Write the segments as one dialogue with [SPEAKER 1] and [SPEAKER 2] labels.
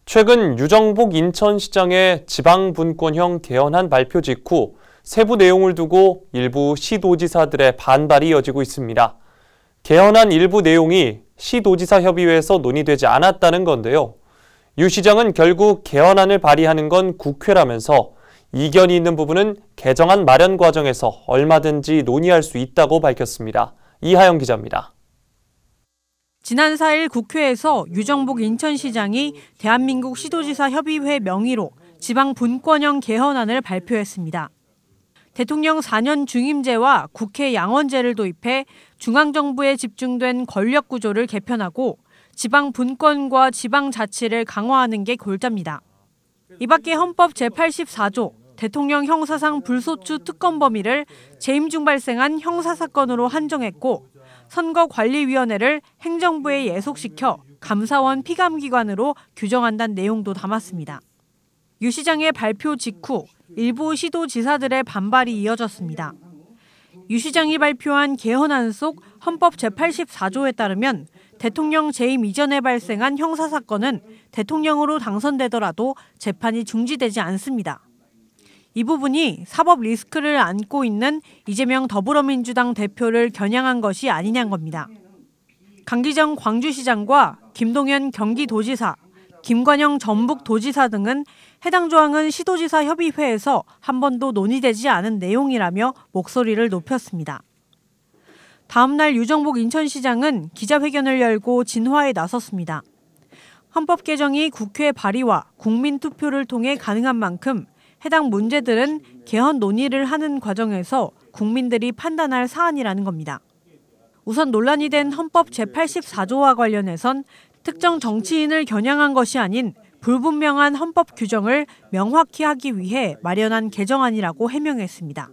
[SPEAKER 1] 최근 유정복 인천시장의 지방분권형 개헌안 발표 직후 세부 내용을 두고 일부 시도지사들의 반발이 이어지고 있습니다. 개헌안 일부 내용이 시도지사 협의회에서 논의되지 않았다는 건데요. 유 시장은 결국 개헌안을 발의하는 건 국회라면서 이견이 있는 부분은 개정안 마련 과정에서 얼마든지 논의할 수 있다고 밝혔습니다. 이하영 기자입니다.
[SPEAKER 2] 지난 4일 국회에서 유정복 인천시장이 대한민국 시도지사 협의회 명의로 지방 분권형 개헌안을 발표했습니다. 대통령 4년 중임제와 국회 양원제를 도입해 중앙정부에 집중된 권력 구조를 개편하고 지방 분권과 지방 자치를 강화하는 게 골자입니다. 이 밖에 헌법 제84조 대통령 형사상 불소추 특검 범위를 재임 중 발생한 형사사건으로 한정했고 선거관리위원회를 행정부에 예속시켜 감사원 피감기관으로 규정한다는 내용도 담았습니다. 유 시장의 발표 직후 일부 시도지사들의 반발이 이어졌습니다. 유 시장이 발표한 개헌안 속 헌법 제84조에 따르면 대통령 재임 이전에 발생한 형사사건은 대통령으로 당선되더라도 재판이 중지되지 않습니다. 이 부분이 사법 리스크를 안고 있는 이재명 더불어민주당 대표를 겨냥한 것이 아니냐는 겁니다. 강기정 광주시장과 김동연 경기도지사, 김관영 전북도지사 등은 해당 조항은 시도지사 협의회에서 한 번도 논의되지 않은 내용이라며 목소리를 높였습니다. 다음 날 유정복 인천시장은 기자회견을 열고 진화에 나섰습니다. 헌법 개정이 국회 발의와 국민 투표를 통해 가능한 만큼 해당 문제들은 개헌 논의를 하는 과정에서 국민들이 판단할 사안이라는 겁니다. 우선 논란이 된 헌법 제84조와 관련해선 특정 정치인을 겨냥한 것이 아닌 불분명한 헌법 규정을 명확히 하기 위해 마련한 개정안이라고 해명했습니다.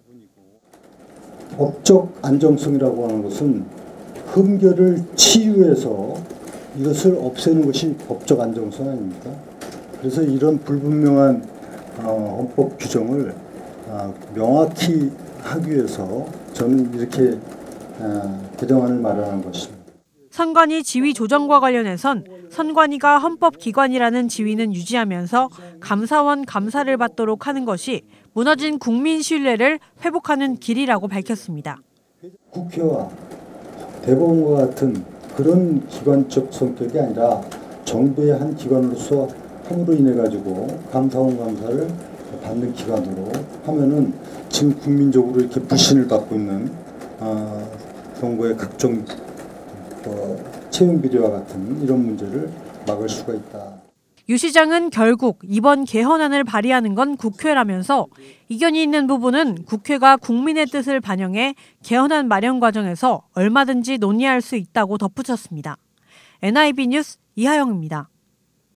[SPEAKER 3] 법적 안정성이라고 하는 것은 흠결을 치유해서 이것을 없애는 것이 법적 안정성 아닙니까? 그래서 이런 불분명한 헌법 규정을 명확히 하기 위해서 저는 이렇게 개정안을 마련한 것입니다.
[SPEAKER 2] 선관위 지위 조정과 관련해선 선관위가 헌법기관이라는 지위는 유지하면서 감사원 감사를 받도록 하는 것이 무너진 국민 신뢰를 회복하는 길이라고 밝혔습니다.
[SPEAKER 3] 국회와 대법원과 같은 그런 기관적 성격이 아니라 정부의 한 기관으로서 함으로 인해 가지고 감사원 감사를 받는 기관으로 하면은 지금 국민적으로 이렇게 불신을 받고 있는 정부의 각종 채용 비리와 같은 이런 문제를 막을 수가 있다.
[SPEAKER 2] 유 시장은 결국 이번 개헌안을 발의하는 건 국회라면서 이견이 있는 부분은 국회가 국민의 뜻을 반영해 개헌안 마련 과정에서 얼마든지 논의할 수 있다고 덧붙였습니다. NIB 뉴스 이하영입니다.